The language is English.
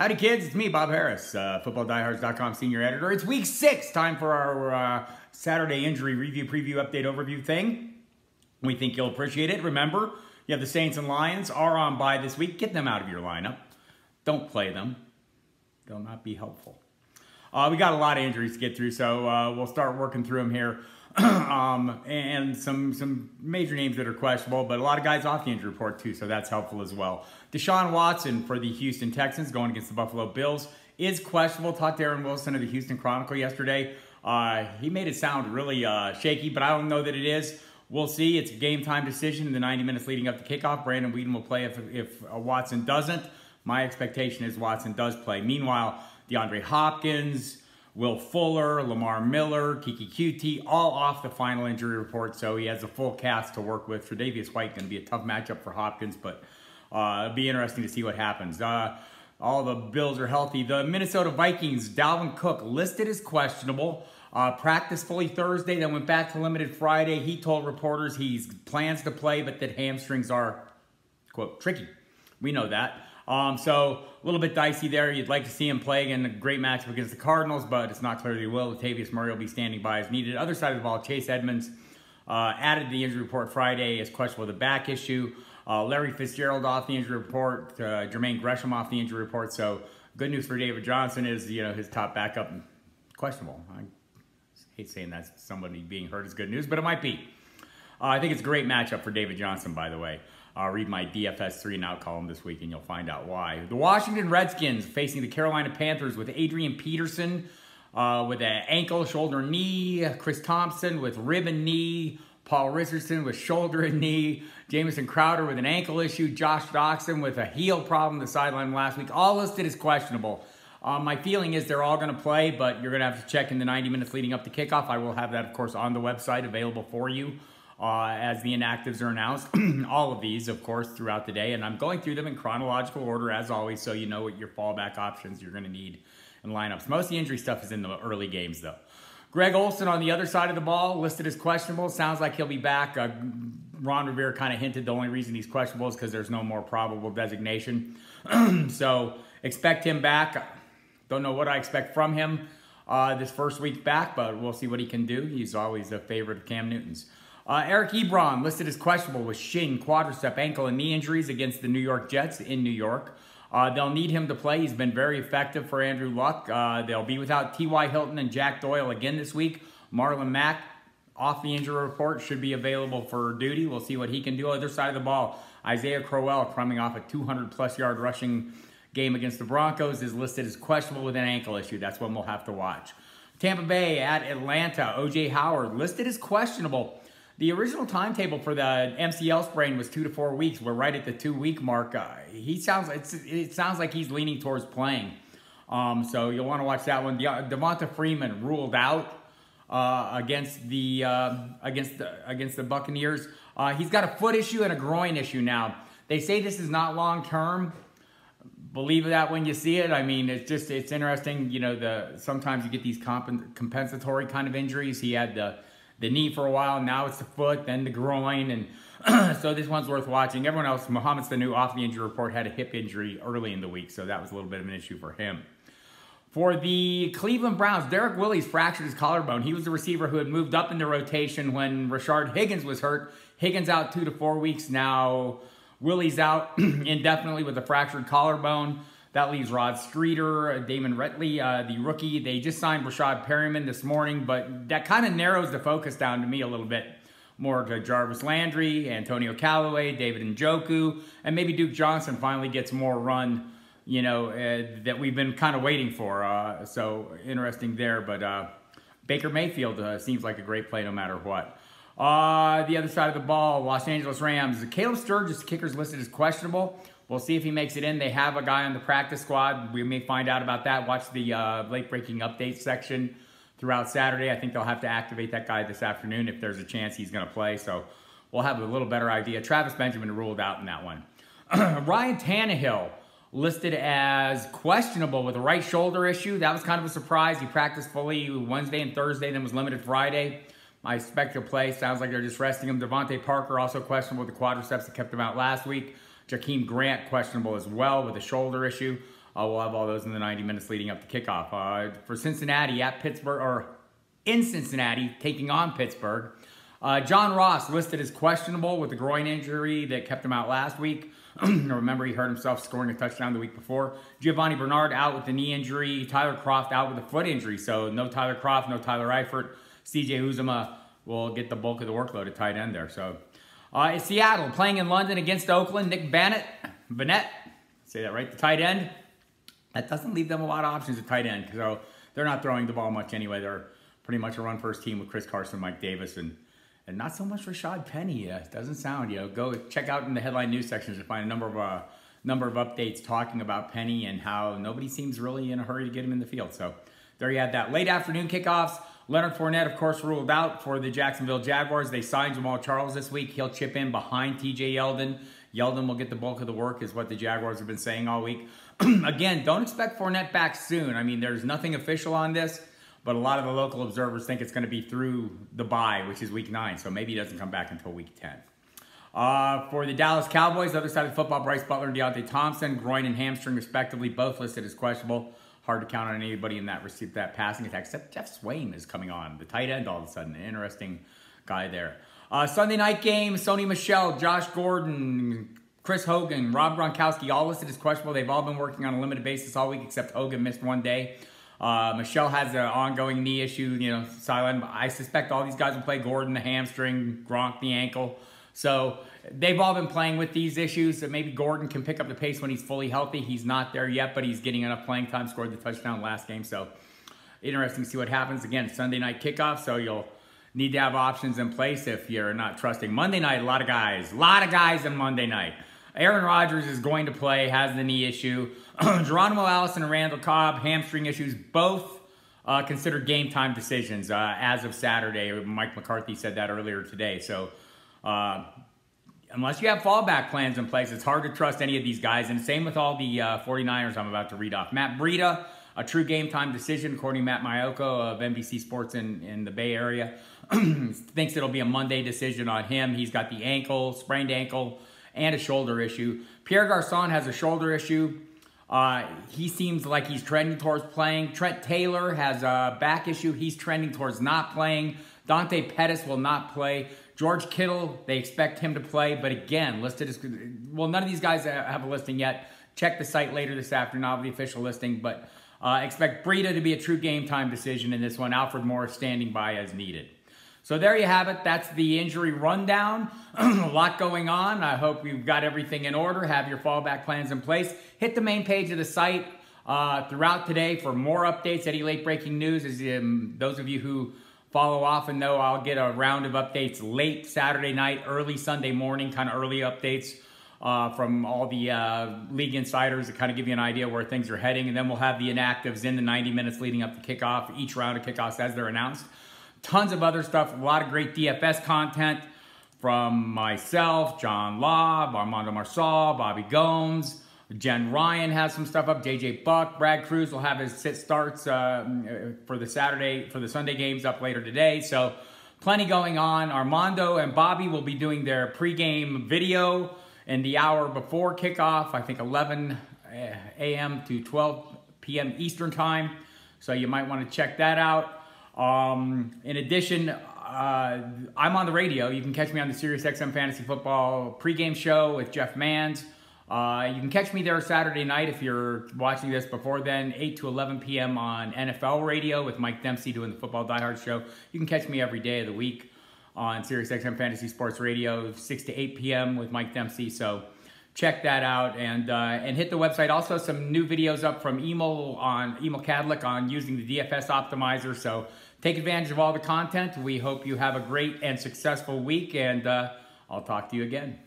Howdy kids, it's me, Bob Harris, FootballDiehards.com senior editor. It's week 6, time for our Saturday injury review, preview, update, overview thing. We think you'll appreciate it. Remember, you have the Saints and Lions are on bye this week. Get them out of your lineup. Don't play them. They'll not be helpful. We got a lot of injuries to get through, so we'll start working through them here. And some major names that are questionable, but a lot of guys off the injury report too, so that's helpful as well. Deshaun Watson for the Houston Texans going against the Buffalo Bills is questionable. Talked to Aaron Wilson of the Houston Chronicle yesterday. He made it sound really shaky, but I don't know that it is. We'll see. It's a game time decision in the 90 minutes leading up to kickoff. Brandon Weeden will play if Watson doesn't. My expectation is Watson does play. Meanwhile, DeAndre Hopkins, Will Fuller, Lamar Miller, Kiki Qt, all off the final injury report, so he has a full cast to work with. Tre'Davious White going to be a tough matchup for Hopkins, but it'll be interesting to see what happens. All the Bills are healthy. The Minnesota Vikings, Dalvin Cook, listed as questionable. Practiced fully Thursday, then went back to limited Friday. He told reporters he plans to play, but that hamstrings are, quote, tricky. We know that. So a little bit dicey there. You'd like to see him play in a great matchup against the Cardinals, but it's not clear that he will. Latavius Murray will be standing by as needed. Other side of the ball, Chase Edmonds added the injury report Friday as questionable with a back issue. Larry Fitzgerald off the injury report. Jermaine Gresham off the injury report. So good news for David Johnson is, his top backup questionable. I hate saying that somebody being hurt is good news, but it might be. I think it's a great matchup for David Johnson, by the way. Read my DFS 3 and out column this week and you'll find out why. The Washington Redskins facing the Carolina Panthers with Adrian Peterson with an ankle, shoulder, knee. Chris Thompson with rib and knee. Paul Richardson with shoulder and knee. Jamison Crowder with an ankle issue. Josh Doctson with a heel problem the sideline last week. All listed as questionable. My feeling is they're all going to play, but you're going to have to check in the 90 minutes leading up to kickoff. I will have that, of course, on the website available for you. As the inactives are announced, all of these, of course, throughout the day. And I'm going through them in chronological order, as always, so you know what your fallback options you're going to need in lineups. Most of the injury stuff is in the early games, though. Greg Olsen on the other side of the ball, listed as questionable. Sounds like he'll be back. Ron Rivera kind of hinted the only reason he's questionable is because there's no more probable designation. So expect him back. Don't know what I expect from him this first week back, but we'll see what he can do. He's always a favorite of Cam Newton's. Eric Ebron listed as questionable with shin, quadricep, ankle, and knee injuries against the New York Jets in New York. They'll need him to play. He's been very effective for Andrew Luck. They'll be without T.Y. Hilton and Jack Doyle again this week. Marlon Mack, off the injury report, should be available for duty. We'll see what he can do. Other side of the ball, Isaiah Crowell, coming off a 200-plus yard rushing game against the Broncos, is listed as questionable with an ankle issue. That's one we'll have to watch. Tampa Bay at Atlanta, O.J. Howard, listed as questionable. The original timetable for the MCL sprain was 2 to 4 weeks. We're right at the 2-week mark. It sounds like he's leaning towards playing. So you'll want to watch that one. Devonta Freeman ruled out against the Buccaneers. He's got a foot issue and a groin issue now. They say this is not long term. Believe that when you see it. I mean, it's interesting. Sometimes you get these compensatory kind of injuries. He had the knee for a while, now it's the foot, then the groin, and so this one's worth watching. Everyone else, Mohamed Sanu off the injury report, had a hip injury early in the week, so that was a little bit of an issue for him. For the Cleveland Browns, Derek Willis fractured his collarbone. He was the receiver who had moved up in the rotation when Rashard Higgins was hurt. Higgins out 2 to 4 weeks now. Willis out indefinitely with a fractured collarbone. That leaves Rod Streeter, Damon Retley, the rookie. They just signed Rashad Perryman this morning, but that kind of narrows the focus down to me a little bit more to Jarvis Landry, Antonio Callaway, David Njoku, and maybe Duke Johnson finally gets more run, that we've been kind of waiting for. So interesting there, but Baker Mayfield seems like a great play no matter what. The other side of the ball, Los Angeles Rams. Caleb Sturgis, the kicker's listed as questionable. We'll see if he makes it in. They have a guy on the practice squad. We may find out about that. Watch the late-breaking updates section throughout Saturday. I think they'll have to activate that guy this afternoon if there's a chance he's going to play. So we'll have a little better idea. Travis Benjamin ruled out in that one. Ryan Tannehill listed as questionable with a right shoulder issue. That was kind of a surprise. He practiced fully Wednesday and Thursday, then was limited Friday. I expect he'll play. Sounds like they're just resting him. Devontae Parker also questionable with the quadriceps that kept him out last week. Jakeem Grant questionable as well with a shoulder issue. We'll have all those in the 90 minutes leading up to kickoff. For Cincinnati at Pittsburgh, or in Cincinnati, taking on Pittsburgh. John Ross listed as questionable with the groin injury that kept him out last week. Remember, he hurt himself scoring a touchdown the week before. Giovanni Bernard out with the knee injury. Tyler Kroft out with a foot injury. So no Tyler Kroft, no Tyler Eifert. CJ Uzomah will get the bulk of the workload at tight end there. So Seattle playing in London against Oakland. Nick Bannett, say that right, the tight end. That doesn't leave them a lot of options at tight end. So they're not throwing the ball much anyway. They're pretty much a run-first team with Chris Carson, Mike Davis, and not so much Rashad Penny. It doesn't sound, go check out in the headline news sections to find a number of updates talking about Penny and how nobody seems really in a hurry to get him in the field. So there you have that. Late afternoon kickoffs. Leonard Fournette, of course, ruled out for the Jacksonville Jaguars. They signed Jamal Charles this week. He'll chip in behind TJ Yeldon. Yeldon will get the bulk of the work, is what the Jaguars have been saying all week. Again, don't expect Fournette back soon. I mean, there's nothing official on this, but a lot of the local observers think it's going to be through the bye, which is week 9, so maybe he doesn't come back until week 10. For the Dallas Cowboys, the other side of the football, Bryce Butler and Deontay Thompson, groin and hamstring respectively, both listed as questionable. Hard to count on anybody in that passing attack, except Jeff Swain is coming on, the tight end all of a sudden. An interesting guy there. Sunday night game, Sony Michel, Josh Gordon, Chris Hogan, Rob Gronkowski, all listed as questionable. They've all been working on a limited basis all week, except Hogan missed one day. Michelle has an ongoing knee issue, silent. I suspect all these guys will play. Gordon, the hamstring, Gronk, the ankle. So they've all been playing with these issues. So maybe Gordon can pick up the pace when he's fully healthy. He's not there yet, but he's getting enough playing time, scored the touchdown last game. So interesting to see what happens. Again, Sunday night kickoff, so you'll need to have options in place if you're not trusting. Monday night, a lot of guys in Monday night. Aaron Rodgers is going to play, has the knee issue. Geronimo Allison and Randall Cobb, hamstring issues, both considered game time decisions as of Saturday. Mike McCarthy said that earlier today. So unless you have fallback plans in place, it's hard to trust any of these guys. And same with all the 49ers I'm about to read off. Matt Breida, a true game time decision, according to Matt Maiocco of NBC Sports in the Bay Area. Thinks it'll be a Monday decision on him. He's got the ankle, sprained ankle, and a shoulder issue. Pierre Garçon has a shoulder issue. He seems like he's trending towards playing. Trent Taylor has a back issue. He's trending towards not playing. Dante Pettis will not play. George Kittle, they expect him to play, but again, listed as, well, none of these guys have a listing yet. Check the site later this afternoon, I'll have the official listing, but expect Breida to be a true game time decision in this one. Alfred Morris standing by as needed. So there you have it. That's the injury rundown. A lot going on. I hope you've got everything in order. Have your fallback plans in place. Hit the main page of the site throughout today for more updates. Any late breaking news, as those of you who follow often know, I'll get a round of updates late Saturday night, early Sunday morning, kind of early updates from all the league insiders to kind of give you an idea where things are heading. And then we'll have the inactives in the 90 minutes leading up to kickoff, each round of kickoffs as they're announced. Tons of other stuff, a lot of great DFS content from myself, John Law, Armando Marsal, Bobby Gomes, Jen Ryan has some stuff up, JJ Buck, Brad Cruz will have his sit starts for the Sunday games up later today. So plenty going on. Armando and Bobby will be doing their pregame video in the hour before kickoff, I think 11 a.m. to 12 p.m. Eastern time. So you might want to check that out. In addition, I'm on the radio. You can catch me on the SiriusXM Fantasy Football pregame show with Jeff Mans. You can catch me there Saturday night if you're watching this before then, 8 to 11 p.m. on NFL radio with Mike Dempsey doing the Football Diehard show. You can catch me every day of the week on SiriusXM Fantasy Sports Radio, 6 to 8 p.m. with Mike Dempsey. So check that out and hit the website. Also, some new videos up from Emil Kadlik on using the DFS optimizer. So take advantage of all the content. We hope you have a great and successful week, and I'll talk to you again.